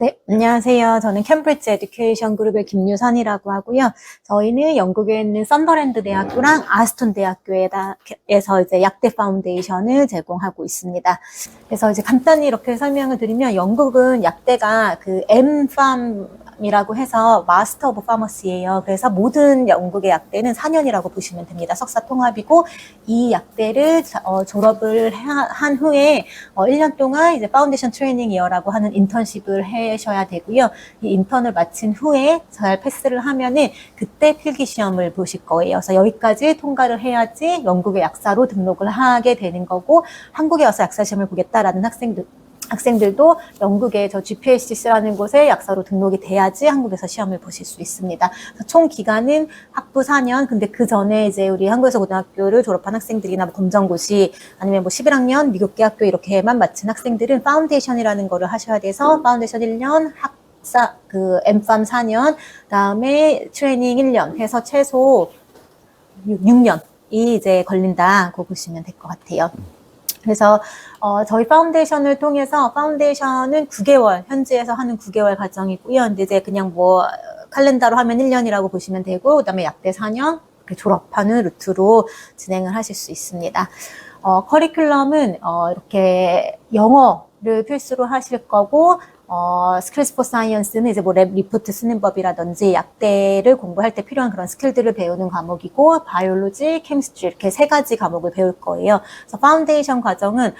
네, 안녕하세요. 저는 캠브리지 에듀케이션 그룹의 김유선이라고 하고요. 저희는 영국에 있는 썬더랜드 대학교랑 아스톤 대학교에서 이제 약대 파운데이션을 제공하고 있습니다. 그래서 이제 간단히 이렇게 설명을 드리면 영국은 약대가 그 M팜이라고 해서 마스터 오브 파머시예요. 그래서 모든 영국의 약대는 4년이라고 보시면 됩니다. 석사 통합이고 이 약대를 졸업을 한 후에 1년 동안 이제 파운데이션 트레이닝 이어라고 하는 인턴십을 하셔야 되고요. 이 인턴을 마친 후에 잘 패스를 하면은 그때 필기 시험을 보실 거예요. 그래서 여기까지 통과를 해야지 영국의 약사로 등록을 하게 되는 거고, 한국에 와서 약사 시험을 보겠다라는 학생들도 영국의 저 GPACC라는 곳에 약사로 등록이 돼야지 한국에서 시험을 보실 수 있습니다. 총 기간은 학부 4년, 근데 그 전에 이제 우리 한국에서 고등학교를 졸업한 학생들이나 뭐 검정고시 아니면 뭐 11학년 미국계 학교 이렇게만 마친 학생들은 파운데이션이라는 거를 하셔야 돼서 파운데이션 1년, 학사, M팜 4년, 다음에 트레이닝 1년 해서 최소 6년이 이제 걸린다고 보시면 될 것 같아요. 그래서 저희 파운데이션을 통해서 파운데이션은 9개월, 현지에서 하는 9개월 과정이고요. 근데 이제 그냥 뭐 칼렌더로 하면 1년이라고 보시면 되고, 그다음에 약대 4년 졸업하는 루트로 진행을 하실 수 있습니다. 커리큘럼은 이렇게 영어를 필수로 하실 거고, 스킬스 포 사이언스는 이제 뭐 랩 리포트 쓰는 법이라든지 약대를 공부할 때 필요한 그런 스킬들을 배우는 과목이고, 바이올로지, 케미스트리 이렇게 3가지 과목을 배울 거예요. 그래서 파운데이션 과정은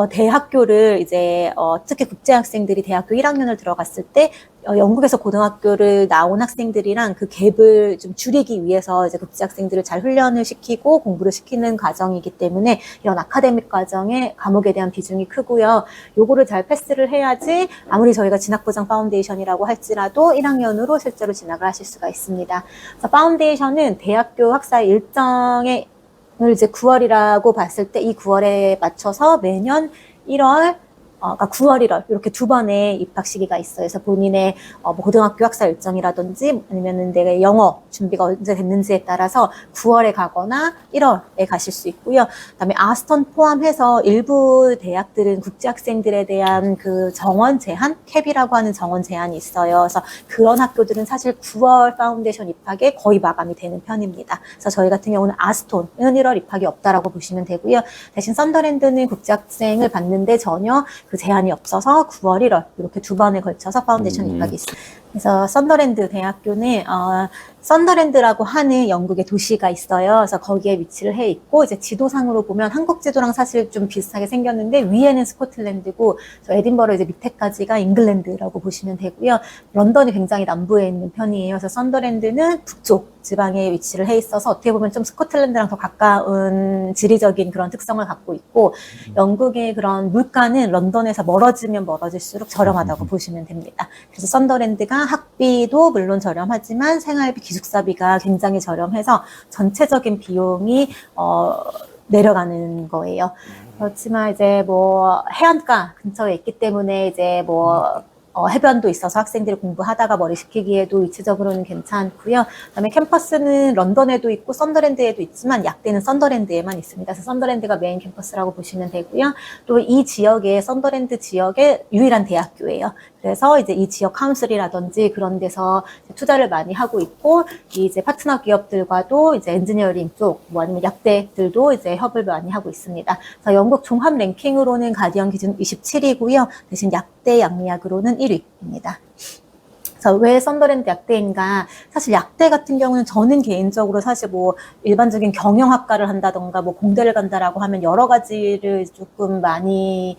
대학교를 이제 특히 국제 학생들이 대학교 1학년을 들어갔을 때 영국에서 고등학교를 나온 학생들이랑 그 갭을 좀 줄이기 위해서 이제 국제 학생들을 잘 훈련을 시키고 공부를 시키는 과정이기 때문에 이런 아카데믹 과정의 과목에 대한 비중이 크고요. 요거를 잘 패스를 해야지 아무리 저희가 진학보장 파운데이션이라고 할지라도 1학년으로 실제로 진학을 하실 수가 있습니다. 그래서 파운데이션은 대학교 학사 일정을 이제 9월이라고 봤을 때 이 9월에 맞춰서 매년 1월, 그러니까 9월, 1월 이렇게 두 번의 입학 시기가 있어요. 그래서 본인의 뭐 고등학교 학사 일정이라든지 아니면은 내가 영어 준비가 언제 됐는지에 따라서 9월에 가거나 1월에 가실 수 있고요. 그다음에 아스턴 포함해서 일부 대학들은 국제 학생들에 대한 그 정원 제한, 캡이라고 하는 정원 제한이 있어요. 그래서 그런 학교들은 사실 9월 파운데이션 입학에 거의 마감이 되는 편입니다. 그래서 저희 같은 경우는 아스톤은 1월 입학이 없다라고 보시면 되고요. 대신 썬더랜드는 국제 학생을 받는데 전혀 그 제한이 없어서 9월, 1월 이렇게 두 번에 걸쳐서 파운데이션 입학이 있습니다. 그래서 썬더랜드 대학교는 썬더랜드라고 하는 영국의 도시가 있어요. 그래서 거기에 위치를 해 있고, 이제 지도상으로 보면 한국 지도랑 사실 좀 비슷하게 생겼는데 위에는 스코틀랜드고 저 에딘버러 이제 밑에까지가 잉글랜드라고 보시면 되고요. 런던이 굉장히 남부에 있는 편이에요. 그래서 썬더랜드는 북쪽 지방에 위치를 해 있어서 어떻게 보면 좀 스코틀랜드랑 더 가까운 지리적인 그런 특성을 갖고 있고, 영국의 그런 물가는 런던에서 멀어지면 멀어질수록 저렴하다고 보시면 됩니다. 그래서 썬더랜드가 학비도 물론 저렴하지만 생활비, 기숙사비가 굉장히 저렴해서 전체적인 비용이 내려가는 거예요. 그렇지만 이제 뭐 해안가 근처에 있기 때문에 이제 뭐 해변도 있어서 학생들이 공부하다가 머리 식히기에도 위치적으로는 괜찮고요. 그다음에 캠퍼스는 런던에도 있고 썬더랜드에도 있지만 약대는 썬더랜드에만 있습니다. 그래서 썬더랜드가 메인 캠퍼스라고 보시면 되고요. 또 이 지역에 썬더랜드 지역의 유일한 대학교예요. 그래서 이제 이 지역 카운슬이라든지 그런 데서 투자를 많이 하고 있고, 이제 파트너 기업들과도 이제 엔지니어링 쪽, 뭐 아니면 약대들도 이제 협을 많이 하고 있습니다. 그래서 영국 종합 랭킹으로는 가디언 기준 27위고요. 대신 약대 양리학으로는 1위입니다. 그래서 왜 썬더랜드 약대인가? 사실 약대 같은 경우는 저는 개인적으로 사실 뭐 일반적인 경영학과를 한다던가 뭐 공대를 간다라고 하면 여러 가지를 조금 많이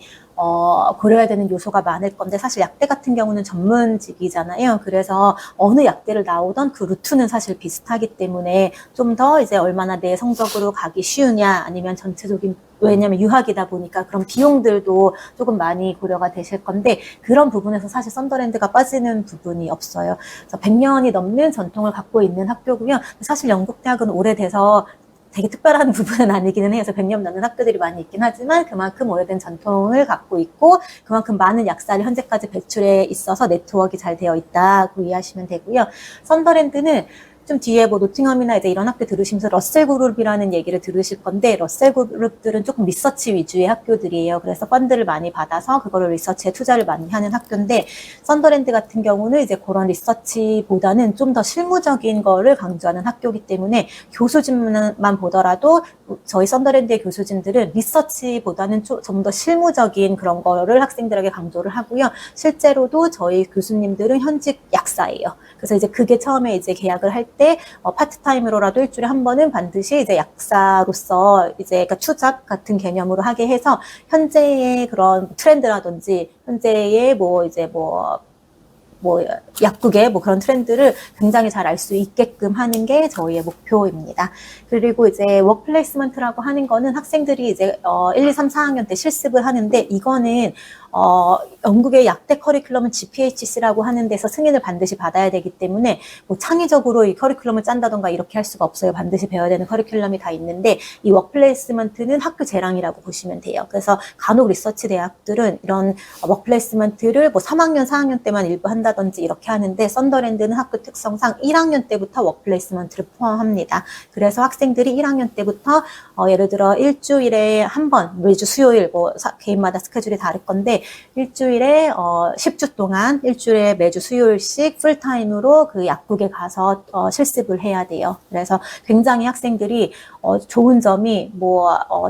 고려해야 되는 요소가 많을 건데, 사실 약대 같은 경우는 전문직이잖아요. 그래서 어느 약대를 나오던 그 루트는 사실 비슷하기 때문에 좀 더 이제 얼마나 내 성적으로 가기 쉬우냐, 아니면 전체적인, 왜냐면 유학이다 보니까 그런 비용들도 조금 많이 고려가 되실 건데, 그런 부분에서 사실 썬더랜드가 빠지는 부분이 없어요. 그래서 100년이 넘는 전통을 갖고 있는 학교고요. 사실 영국 대학은 오래돼서 되게 특별한 부분은 아니기는 해요. 그래서 100년 넘는 학교들이 많이 있긴 하지만 그만큼 오래된 전통을 갖고 있고 그만큼 많은 약사를 현재까지 배출해 있어서 네트워크가 잘 되어 있다고 이해하시면 되고요. 썬더랜드는 좀 뒤에 뭐 노팅엄이나 이제 이런 학교 들으시면서 러셀 그룹이라는 얘기를 들으실 건데, 러셀 그룹들은 조금 리서치 위주의 학교들이에요. 그래서 펀드를 많이 받아서 그거를 리서치에 투자를 많이 하는 학교인데, 썬더랜드 같은 경우는 이제 그런 리서치보다는 좀 더 실무적인 거를 강조하는 학교이기 때문에 교수진만 보더라도 저희 썬더랜드의 교수진들은 리서치보다는 좀 더 실무적인 그런 거를 학생들에게 강조를 하고요. 실제로도 저희 교수님들은 현직 약사예요. 그래서 이제 그게 처음에 이제 계약을 할 때 파트타임으로라도 일주일에 한 번은 반드시 이제 약사로서 이제 그러니까 투잡 같은 개념으로 하게 해서 현재의 그런 트렌드라든지 현재의 뭐 이제 뭐 약국의 뭐 그런 트렌드를 굉장히 잘 알 수 있게끔 하는 게 저희의 목표입니다. 그리고 이제 워크플레이스먼트라고 하는 거는 학생들이 이제 1, 2, 3, 4학년 때 실습을 하는데, 이거는 영국의 약대 커리큘럼은 GPHC라고 하는 데서 승인을 반드시 받아야 되기 때문에 뭐 창의적으로 이 커리큘럼을 짠다던가 이렇게 할 수가 없어요. 반드시 배워야 되는 커리큘럼이 다 있는데, 이 워크플레이스먼트는 학교 재량이라고 보시면 돼요. 그래서 간혹 리서치 대학들은 이런 워크플레이스먼트를 뭐 3학년, 4학년 때만 일부 한다든지 이렇게 하는데, 썬더랜드는 학교 특성상 1학년 때부터 워크플레이스먼트를 포함합니다. 그래서 학생들이 1학년 때부터 예를 들어 일주일에 한 번, 매주 수요일, 뭐 개인마다 스케줄이 다를 건데 일주일에 10주 동안 일주일에 매주 수요일씩 풀타임으로 그 약국에 가서 실습을 해야 돼요. 그래서 굉장히 학생들이 좋은 점이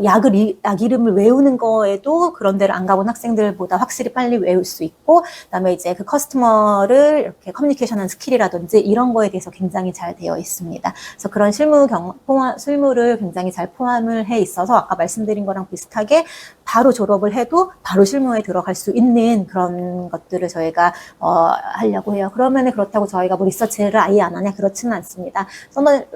약 이름을 외우는 거에도 그런 데를 안 가본 학생들보다 확실히 빨리 외울 수 있고, 그다음에 이제 그 커스터머를 이렇게 커뮤니케이션하는 스킬이라든지 이런 거에 대해서 굉장히 잘 되어 있습니다. 그래서 그런 실무를 굉장히 잘 포함을 해 있어서 아까 말씀드린 거랑 비슷하게 바로 졸업을 해도 바로 실무에 들어갈 수 있는 그런 것들을 저희가 하려고 해요. 그러면은 그렇다고 저희가 뭐 리서치를 아예 안 하냐, 그렇지는 않습니다.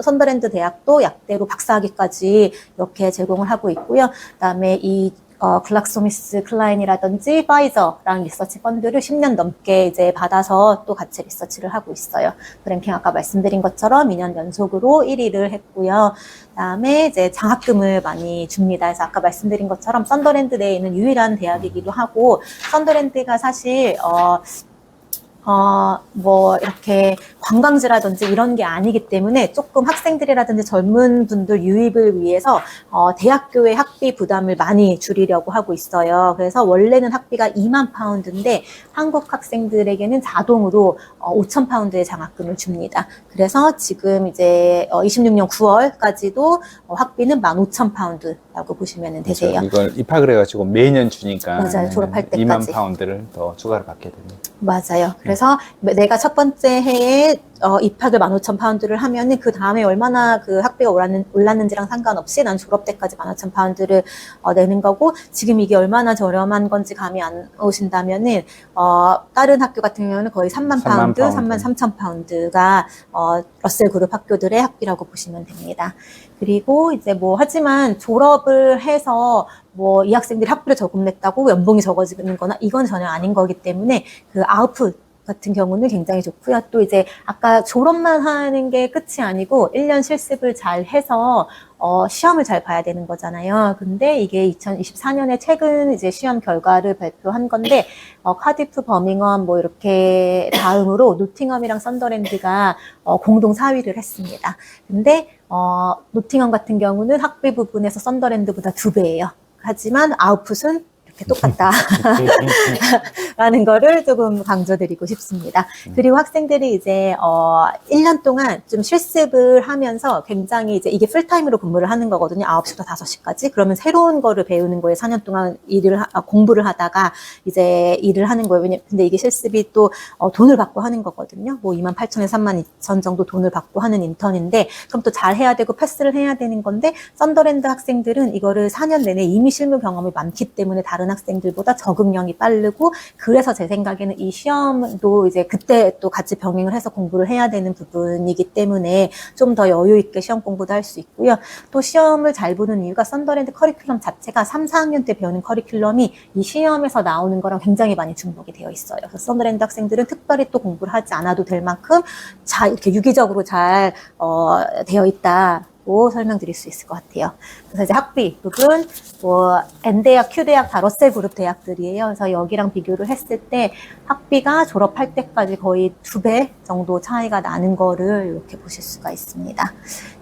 썬더랜드 대학도 약대로 박사학위까지 이렇게 제공을 하고 있고요. 그다음에 이 글락소미스 클라인이라든지 파이저랑 리서치 펀드를 10년 넘게 이제 받아서 또 같이 리서치를 하고 있어요. 랭킹 아까 말씀드린 것처럼 2년 연속으로 1위를 했고요. 그다음에 이제 장학금을 많이 줍니다. 그래서 아까 말씀드린 것처럼 썬더랜드 내에 있는 유일한 대학이기도 하고, 썬더랜드가 사실 이렇게 관광지라든지 이런 게 아니기 때문에 조금 학생들이라든지 젊은 분들 유입을 위해서 대학교의 학비 부담을 많이 줄이려고 하고 있어요. 그래서 원래는 학비가 2만 파운드인데 한국 학생들에게는 자동으로 5천 파운드의 장학금을 줍니다. 그래서 지금 이제 26년 9월까지도 학비는 15,000파운드라고 보시면 되세요. 그렇죠. 이걸 입학을 해가지고 매년 주니까 맞아요. 졸업할 때까지 2만 파운드를 더 추가로 받게 됩니다. 맞아요. 그래서 내가 첫 번째 해에 입학을 15,000파운드를 하면은 그 다음에 얼마나 그 학비가 올랐는지랑 상관없이 난 졸업 때까지 15,000파운드를 내는 거고, 지금 이게 얼마나 저렴한 건지 감이 안 오신다면은 다른 학교 같은 경우는 거의 3만 파운드, 33,000파운드가 러셀 그룹 학교들의 학비라고 보시면 됩니다. 그리고 이제 하지만 졸업을 해서 이 학생들이 학비를 조금 냈다고 연봉이 적어지는 거나 이건 전혀 아닌 거기 때문에 그 아웃풋 같은 경우는 굉장히 좋고요. 또 이제 아까 졸업만 하는 게 끝이 아니고 1년 실습을 잘 해서 시험을 잘 봐야 되는 거잖아요. 근데 이게 2024년에 최근 이제 시험 결과를 발표한 건데, 카디프, 버밍엄 이렇게 다음으로 노팅엄이랑 썬더랜드가 공동 4위를 했습니다. 근데 노팅엄 같은 경우는 학비 부분에서 썬더랜드보다 2배예요. 하지만 아웃풋은 이렇게 똑같다 라는 거를 조금 강조드리고 싶습니다. 그리고 학생들이 이제 1년 동안 좀 실습을 하면서 굉장히 이제 이게 풀타임으로 근무를 하는 거거든요. 9시부터 5시까지. 그러면 새로운 거를 배우는 거예요. 4년 동안 공부를 하다가 이제 일을 하는 거예요. 근데 이게 실습이 또 돈을 받고 하는 거거든요. 28,000에서 32,000 정도 돈을 받고 하는 인턴인데, 그럼 또 잘 해야 되고 패스를 해야 되는 건데, 썬더랜드 학생들은 이거를 4년 내내 이미 실무 경험이 많기 때문에 다른 학생들보다 적응력이 빠르고, 그래서 제 생각에는 이 시험도 이제 그때 또 같이 병행을 해서 공부를 해야 되는 부분이기 때문에 좀 더 여유 있게 시험 공부도 할 수 있고요. 또 시험을 잘 보는 이유가 썬더랜드 커리큘럼 자체가 3, 4학년 때 배우는 커리큘럼이 이 시험에서 나오는 거랑 굉장히 많이 중복이 되어 있어요. 그래서 썬더랜드 학생들은 특별히 또 공부를 하지 않아도 될 만큼 잘 이렇게 유기적으로 잘 되어 있다. 설명드릴 수 있을 것 같아요. 그래서 이제 학비 부분, 뭐 N대학, Q대학 다 러셀 그룹 대학들이에요. 그래서 여기랑 비교를 했을 때 학비가 졸업할 때까지 거의 2배 정도 차이가 나는 거를 이렇게 보실 수가 있습니다.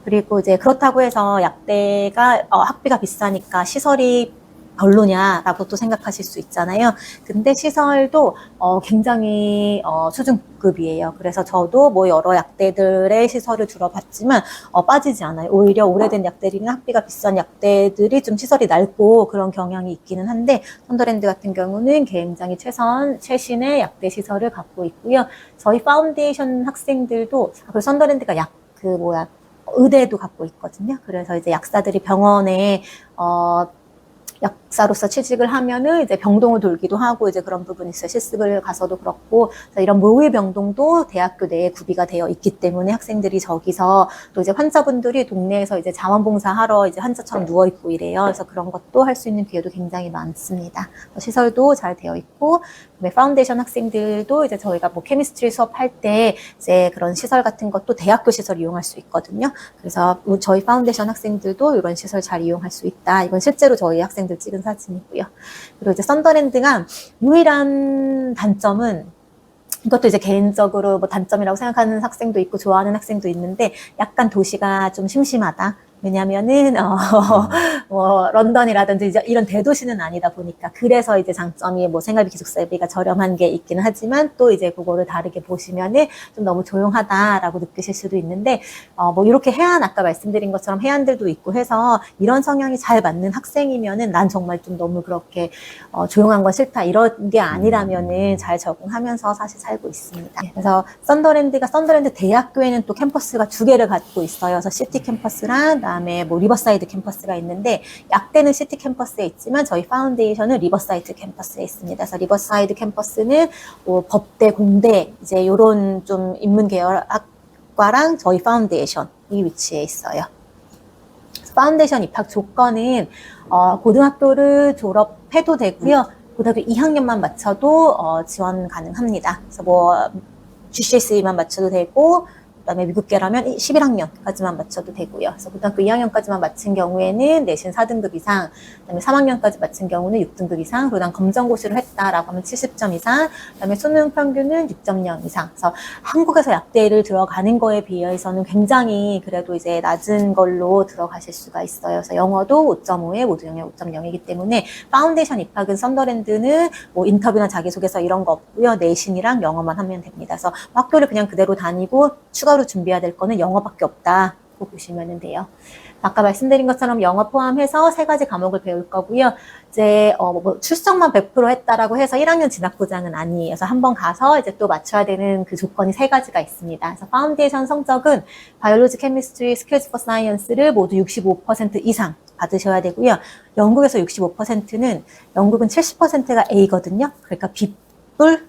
그리고 이제 그렇다고 해서 약대가 학비가 비싸니까 시설이 별로냐라고 또 생각하실 수 있잖아요. 근데 시설도 굉장히 수준급이에요. 그래서 저도 뭐 여러 약대들의 시설을 들어봤지만 빠지지 않아요. 오히려 오래된 약대들이나 학비가 비싼 약대들이 좀 시설이 낡고 그런 경향이 있기는 한데, 썬더랜드 같은 경우는 굉장히 최신의 약대 시설을 갖고 있고요. 저희 파운데이션 학생들도 그 썬더랜드가 의대도 갖고 있거든요. 그래서 이제 약사들이 병원에 약사로서 취직을 하면은 이제 병동을 돌기도 하고 이제 그런 부분이 있어요. 실습을 가서도 그렇고, 이런 모의 병동도 대학교 내에 구비가 되어 있기 때문에 학생들이 저기서 또 이제 환자분들이 동네에서 이제 자원봉사하러 이제 환자처럼 누워있고 이래요. 그래서 그런 것도 할 수 있는 기회도 굉장히 많습니다. 시설도 잘 되어 있고, 파운데이션 학생들도 이제 저희가 뭐 케미스트리 수업할 때 이제 그런 시설 같은 것도 대학교 시설 이용할 수 있거든요. 그래서 저희 파운데이션 학생들도 이런 시설 잘 이용할 수 있다. 이건 실제로 저희 학생들 찍은 사진이고요. 그리고 이제 썬더랜드가 유일한 단점은, 이것도 이제 개인적으로 뭐 단점이라고 생각하는 학생도 있고 좋아하는 학생도 있는데, 약간 도시가 좀 심심하다. 왜냐면은 뭐 런던이라든지 이제 이런 대도시는 아니다 보니까, 그래서 이제 장점이 뭐 생활비 기숙사비가 저렴한 게 있기는 하지만, 또 이제 그거를 다르게 보시면은 좀 너무 조용하다라고 느끼실 수도 있는데, 뭐 이렇게 해안, 아까 말씀드린 것처럼 해안들도 있고 해서 이런 성향이 잘 맞는 학생이면은 난 정말 좀 너무 그렇게 조용한 건 싫다 이런 게 아니라면은 잘 적응하면서 사실 살고 있습니다. 그래서 썬더랜드 대학교에는 또 캠퍼스가 2개를 갖고 있어요. 그래서 시티 캠퍼스랑 그다음에 뭐 리버사이드 캠퍼스가 있는데, 약대는 시티 캠퍼스에 있지만 저희 파운데이션은 리버사이드 캠퍼스에 있습니다. 그래서 리버사이드 캠퍼스는 뭐 법대, 공대 이제 요런 좀 인문 계열 학과랑 저희 파운데이션이 위치해 있어요. 파운데이션 입학 조건은 고등학교를 졸업해도 되고요. 고등학교 2학년만 마쳐도 지원 가능합니다. 그래서 뭐 GCSE만 마쳐도 되고, 그다음에 미국계라면 11학년까지만 마쳐도 되고요. 그래서 고등학교 2학년까지만 마친 경우에는 내신 4등급 이상, 그다음에 3학년까지 마친 경우는 6등급 이상, 그다음 검정고시를 했다라고 하면 70점 이상, 그다음에 수능 평균은 6.0 이상. 그래서 한국에서 약대를 들어가는 거에 비해서는 굉장히 그래도 이제 낮은 걸로 들어가실 수가 있어요. 그래서 영어도 5.5에 모두 영역 5.0이기 때문에 파운데이션 입학은 썬더랜드는 뭐 인터뷰나 자기소개서 이런 거 없고요. 내신이랑 영어만 하면 됩니다. 그래서 학교를 그냥 그대로 다니고 추가로 추가로 준비해야 될 거는 영어밖에 없다고 보시면 돼요. 아까 말씀드린 것처럼 영어 포함해서 3가지 과목을 배울 거고요. 이제 뭐 출석만 100% 했다라고 해서 1학년 진학 보장은 아니에요. 그래서 한번 가서 이제 또 맞춰야 되는 그 조건이 3가지가 있습니다. 그래서 파운데이션 성적은 바이올로지, 케미스트리, 스킬즈 포 사이언스를 모두 65% 이상 받으셔야 되고요. 영국에서 65%는 영국은 70%가 A거든요. 그러니까 B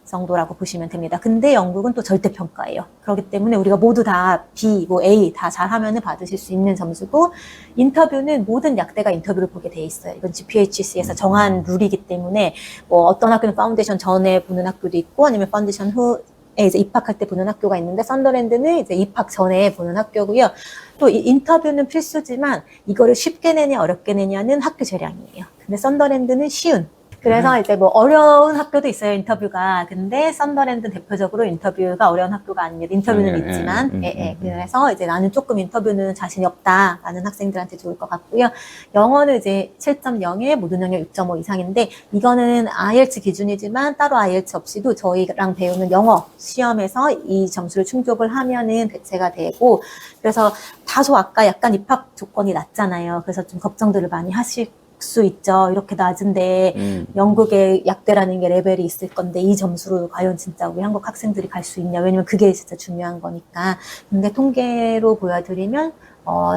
정도라고 보시면 됩니다. 근데 영국은 또 절대평가예요. 그렇기 때문에 우리가 모두 다 B, 뭐 A 다 잘하면 받으실 수 있는 점수고, 인터뷰는 모든 약대가 인터뷰를 보게 돼 있어요. 이건 GPHC에서 정한 룰이기 때문에 뭐 어떤 학교는 파운데이션 전에 보는 학교도 있고 아니면 파운데이션 후에 이제 입학할 때 보는 학교가 있는데, 썬더랜드는 이제 입학 전에 보는 학교고요. 또 이 인터뷰는 필수지만 이거를 쉽게 내냐 어렵게 내냐는 학교 재량이에요. 근데 썬더랜드는 쉬운, 그래서 이제 뭐 어려운 학교도 있어요, 인터뷰가. 근데 썬더랜드 대표적으로 인터뷰가 어려운 학교가 아닙니다. 인터뷰는 있지만, 그래서 이제 나는 조금 인터뷰는 자신이 없다라는 학생들한테 좋을 것 같고요. 영어는 이제 7.0에 모든 영역 6.5 이상인데, 이거는 IELTS 기준이지만 따로 IELTS 없이도 저희랑 배우는 영어 시험에서 이 점수를 충족을 하면은 대체가 되고, 그래서 다소 아까 약간 입학 조건이 낮잖아요. 그래서 좀 걱정들을 많이 하실 수 있죠. 이렇게 낮은데 영국의 약대라는 게 레벨이 있을 건데 이 점수로 과연 진짜 우리 한국 학생들이 갈 수 있냐. 왜냐면 그게 진짜 중요한 거니까. 근데 통계로 보여드리면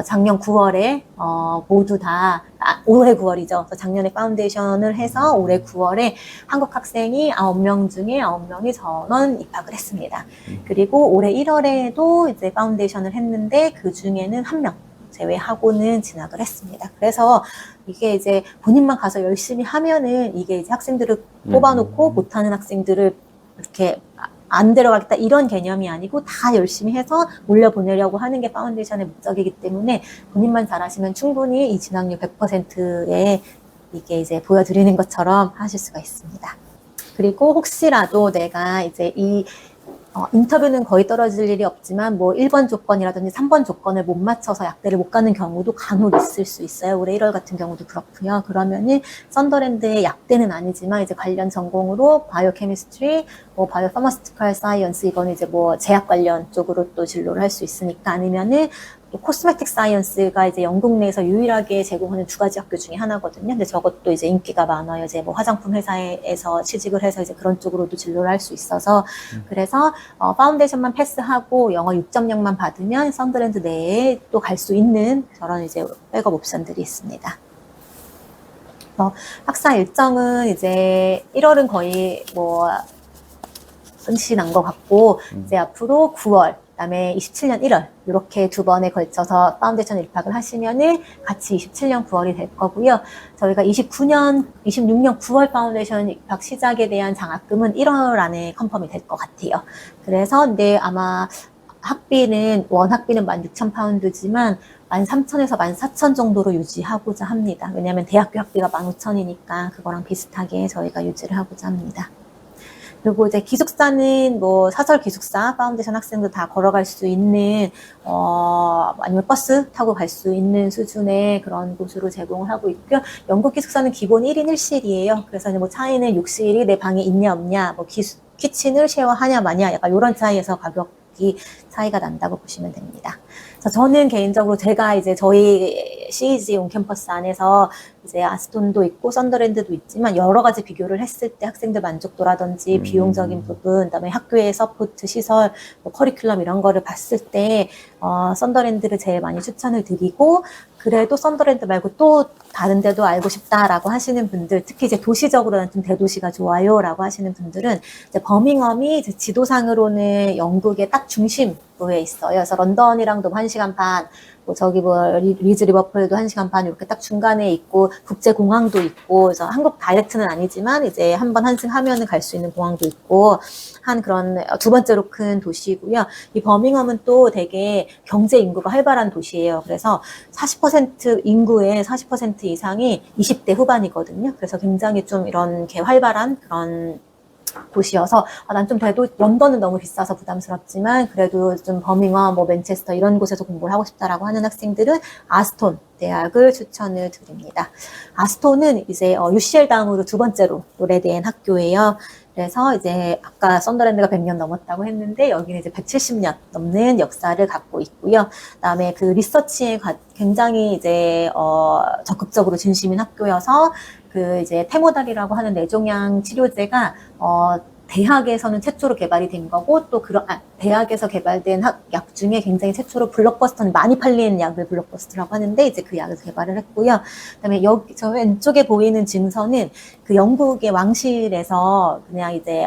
작년 9월에 모두 다 올해 9월이죠. 작년에 파운데이션을 해서 올해 9월에 한국 학생이 9명 중에 9명이 전원 입학을 했습니다. 그리고 올해 1월에도 이제 파운데이션을 했는데 그 중에는 1명 제외하고는 진학을 했습니다. 그래서 이게 이제 본인만 가서 열심히 하면은 이게 이제 학생들을 뽑아놓고 못하는 학생들을 이렇게 안 데려가겠다 이런 개념이 아니고 다 열심히 해서 올려보내려고 하는 게 파운데이션의 목적이기 때문에 본인만 잘하시면 충분히 이 진학률 100%에 이게 이제 보여드리는 것처럼 하실 수가 있습니다. 그리고 혹시라도 내가 이제 인터뷰는 거의 떨어질 일이 없지만 뭐 1번 조건이라든지 3번 조건을 못 맞춰서 약대를 못 가는 경우도 간혹 있을 수 있어요. 올해 1월 같은 경우도 그렇고요. 그러면은 썬더랜드의 약대는 아니지만 이제 관련 전공으로 바이오케미스트리, 뭐 바이오파마스티컬 사이언스 이거는 이제 뭐 제약 관련 쪽으로 또 진로를 할 수 있으니까 아니면은 코스메틱 사이언스가 이제 영국 내에서 유일하게 제공하는 2가지 학교 중에 하나거든요. 근데 저것도 이제 인기가 많아요. 이제 뭐 화장품 회사에서 취직을 해서 이제 그런 쪽으로도 진로를 할 수 있어서 그래서 파운데이션만 패스하고 영어 6.0만 받으면 썬더랜드 내에 또 갈 수 있는 저런 이제 백업 옵션들이 있습니다. 학사 일정은 이제 1월은 거의 뭐 끝이 난 것 같고 이제 앞으로 9월 그다음에 27년 1월 이렇게 2번에 걸쳐서 파운데이션 입학을 하시면은 같이 27년 9월이 될 거고요. 저희가 26년 9월 파운데이션 입학 시작에 대한 장학금은 1월 안에 컨펌이 될 것 같아요. 그래서 근데 아마 학비는 원 학비는 16,000파운드지만 13,000에서 14,000 정도로 유지하고자 합니다. 왜냐하면 대학교 학비가 15,000이니까 그거랑 비슷하게 저희가 유지를 하고자 합니다. 그리고 이제 기숙사는 뭐 사설 기숙사, 파운데이션 학생도 다 걸어갈 수 있는, 아니면 버스 타고 갈 수 있는 수준의 그런 곳으로 제공을 하고 있고요. 영국 기숙사는 기본 1인 1실이에요. 그래서 뭐 차이는 욕실이 내 방에 있냐 없냐, 뭐 키친을 쉐어하냐 마냐, 약간 이런 차이에서 가격이 차이가 난다고 보시면 됩니다. 그래서 저는 개인적으로 제가 이제 저희 CEG 온캠퍼스 안에서 이제 아스톤도 있고 썬더랜드도 있지만 여러 가지 비교를 했을 때 학생들 만족도라든지 비용적인 부분, 그다음에 학교의 서포트 시설, 뭐 커리큘럼 이런 거를 봤을 때 썬더랜드를 제일 많이 추천을 드리고 그래도 썬더랜드 말고 또 다른 데도 알고 싶다라고 하시는 분들, 특히 이제 도시적으로는 좀 대도시가 좋아요라고 하시는 분들은 이제 버밍엄이 이제 지도상으로는 영국의 딱 중심부에 있어요. 그래서 런던이랑도 1시간 반, 뭐 저기 뭐 리즈 리버풀도 1시간 반 이렇게 딱 중간에 있고 국제공항도 있고 그래서 한국 다이렉트는 아니지만 이제 한번 환승하면은 갈 수 있는 공항도 있고 한 그런 2번째로 큰 도시이고요. 이 버밍엄은 또 되게 경제 인구가 활발한 도시예요. 그래서 40% 인구의 40% 이상이 20대 후반이거든요. 그래서 굉장히 좀 이렇게 활발한 그런 곳이어서 난 좀 그래도 런던은 너무 비싸서 부담스럽지만 그래도 좀 버밍엄, 뭐 맨체스터 이런 곳에서 공부를 하고 싶다라고 하는 학생들은 아스톤 대학을 추천을 드립니다. 아스톤은 이제 UCL 다음으로 2번째로 오래된 학교예요. 그래서 이제 아까 썬더랜드가 100년 넘었다고 했는데 여기는 이제 170년 넘는 역사를 갖고 있고요. 그다음에 그 리서치에 굉장히 이제 적극적으로 진심인 학교여서 그 이제 테모달이라고 하는 뇌종양 치료제가 대학에서는 최초로 개발이 된 거고 또 대학에서 개발된 약 중에 굉장히 최초로 블록버스터는 많이 팔리는 약을 블록버스터라고 하는데 이제 그 약을 개발을 했고요. 그다음에 여기 저 왼쪽에 보이는 증서는 그 영국의 왕실에서 그냥 이제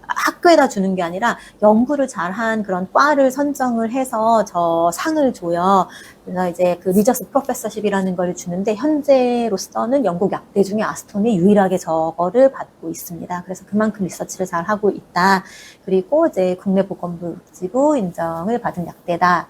학교에다 주는 게 아니라 연구를 잘한 그런 과를 선정을 해서 저 상을 줘요. 그래서 이제 그 리저스 프로페서십이라는 걸 주는데 현재로서는 영국 약대 중에 아스톤이 유일하게 저거를 받고 있습니다. 그래서 그만큼 리서치를 잘 하고 있다. 그리고 이제 국내보건복지부 인정을 받은 약대다.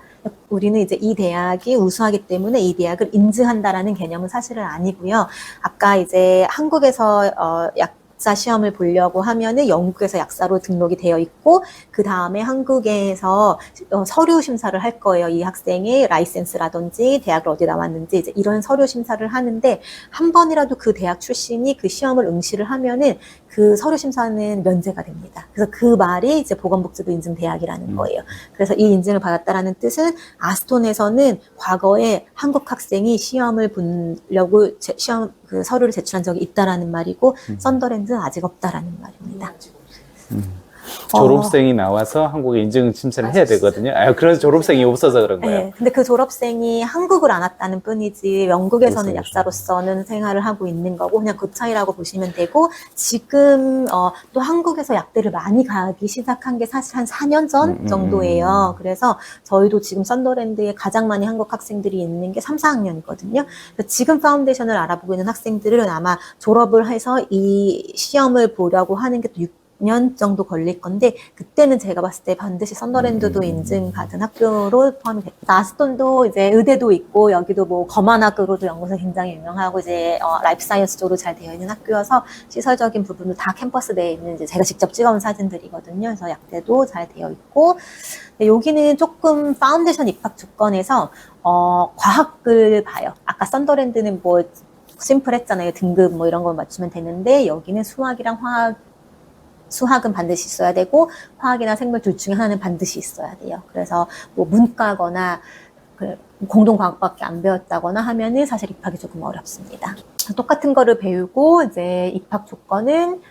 우리는 이제 이 대학이 우수하기 때문에 이 대학을 인증한다라는 개념은 사실은 아니고요. 아까 이제 한국에서 약사 시험을 보려고 하면은 영국에서 약사로 등록이 되어 있고 그 다음에 한국에서 서류 심사를 할 거예요. 이 학생의 라이센스라든지 대학을 어디 나왔는지 이제 이런 서류 심사를 하는데 한 번이라도 그 대학 출신이 그 시험을 응시를 하면은 그 서류 심사는 면제가 됩니다. 그래서 그 말이 이제 보건복지부 인증 대학이라는 거예요. 그래서 이 인증을 받았다라는 뜻은 아스톤에서는 과거에 한국 학생이 시험을 보려고 시험 그 서류를 제출한 적이 있다라는 말이고 썬더랜드는 아직 없다라는 말입니다. 졸업생이 나와서 한국에 인증 심사를 해야 되거든요. 그래서 졸업생이 없어서 그런 거예요. 네, 근데 그 졸업생이 한국을 안 왔다는 뿐이지 영국에서는 그렇죠. 약사로서는 생활을 하고 있는 거고 그냥 그 차이라고 보시면 되고 지금 또 한국에서 약대를 많이 가기 시작한 게 사실 한 4년 전 정도예요. 그래서 저희도 지금 썬더랜드에 가장 많이 한국 학생들이 있는 게 3, 4학년이거든요. 지금 파운데이션을 알아보고 있는 학생들은 아마 졸업을 해서 이 시험을 보려고 하는 게 또 년 정도 걸릴 건데 그때는 제가 봤을 때 반드시 썬더랜드도 인증받은 학교로 포함이 됐다. 아스톤도 이제 의대도 있고 여기도 뭐 검안학으로도 연구소 굉장히 유명하고 이제 라이프 사이언스 쪽으로 잘 되어 있는 학교여서 시설적인 부분도 다 캠퍼스 내에 있는 이제 제가 직접 찍어온 사진들이거든요. 그래서 약대도 잘 되어 있고 여기는 조금 파운데이션 입학 조건에서 과학을 봐요. 아까 썬더랜드는 뭐 심플했잖아요. 등급 뭐 이런 거 맞추면 되는데 여기는 수학이랑 수학은 반드시 있어야 되고 화학이나 생물 둘 중에 하나는 반드시 있어야 돼요. 그래서 뭐 문과거나 공동과학밖에 안 배웠다거나 하면은 사실 입학이 조금 어렵습니다. 똑같은 거를 배우고 이제 입학 조건은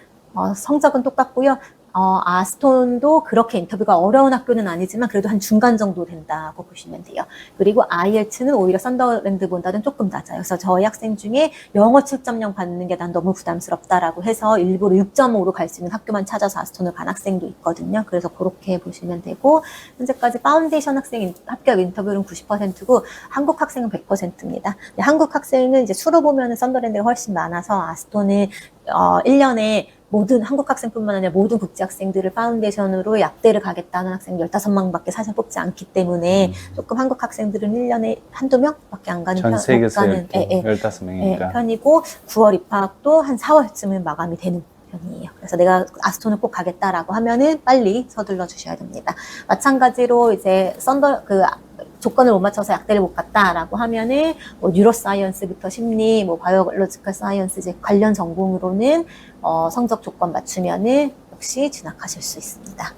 성적은 똑같고요. 아스톤도 그렇게 인터뷰가 어려운 학교는 아니지만 그래도 한 중간 정도 된다고 보시면 돼요. 그리고 IELTS는 오히려 썬더랜드보다는 조금 낮아요. 그래서 저희 학생 중에 영어 7.0 받는 게 난 너무 부담스럽다라고 해서 일부러 6.5로 갈 수 있는 학교만 찾아서 아스톤을 간 학생도 있거든요. 그래서 그렇게 보시면 되고 현재까지 파운데이션 학생 합격 인터뷰는 90%고 한국 학생은 100%입니다. 한국 학생은 이제 수로 보면은 썬더랜드가 훨씬 많아서 아스톤은 1년에 모든 한국 학생뿐만 아니라 모든 국제 학생들을 파운데이션으로 약대를 가겠다는 학생 15명밖에 사실 뽑지 않기 때문에 조금 한국 학생들은 1년에 한두 명밖에 안 가는 전 세계에서 15명이니까 15명이니까. 편이고 9월 입학도 한 4월쯤은 마감이 되는 편이에요. 그래서 내가 아스톤을 꼭 가겠다라고 하면은 빨리 서둘러 주셔야 됩니다. 마찬가지로 이제 조건을 못 맞춰서 약대를 못 갔다라고 하면은 뭐 뉴로사이언스부터 심리, 뭐 바이올로지컬 사이언스 이제 관련 전공으로는 성적 조건 맞추면은 역시 진학하실 수 있습니다.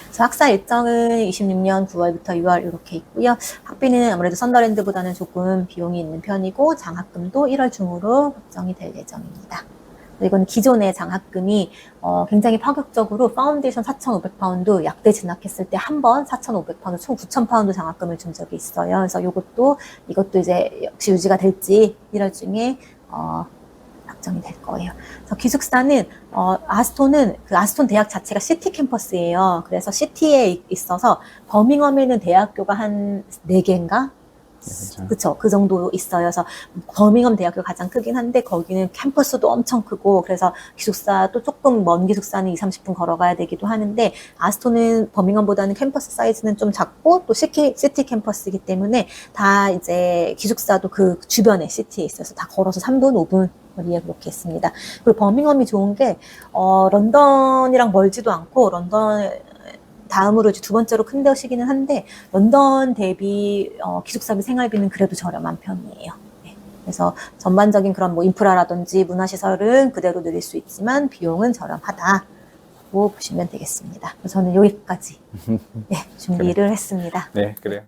그래서 학사 일정은 26년 9월부터 6월 이렇게 있고요. 학비는 아무래도 썬더랜드보다는 조금 비용이 있는 편이고 장학금도 1월 중으로 확정이 될 예정입니다. 이건 기존의 장학금이 굉장히 파격적으로 파운데이션 4,500파운드 약대 진학했을 때 한 번 4,500파운드 총 9,000파운드 장학금을 준 적이 있어요. 그래서 이것도 이제 역시 유지가 될지 1월 중에 확정이 될 거예요. 그래서 기숙사는 아스톤은 그 아스톤 대학 자체가 시티 캠퍼스예요. 그래서 시티에 있어서 버밍엄에는 대학교가 한 4개인가? 그쵸. 그 정도 있어요. 그래서 버밍엄 대학교가 가장 크긴 한데 거기는 캠퍼스도 엄청 크고 그래서 기숙사도 조금 먼 기숙사는 20-30분 걸어가야 되기도 하는데 아스톤은 버밍엄보다는 캠퍼스 사이즈는 좀 작고 또 시티 캠퍼스이기 때문에 다 이제 기숙사도 그 주변에 시티에 있어서 다 걸어서 3분, 5분 거리에 그렇게 있습니다. 그리고 버밍엄이 좋은 게 런던이랑 멀지도 않고 런던 다음으로 이제 두 번째로 큰 도시기는 한데 런던 대비 기숙사비 생활비는 그래도 저렴한 편이에요. 네. 그래서 전반적인 그런 뭐 인프라라든지 문화시설은 그대로 누릴 수 있지만 비용은 저렴하다고 보시면 되겠습니다. 저는 여기까지 준비를 했습니다. 네, 그래요.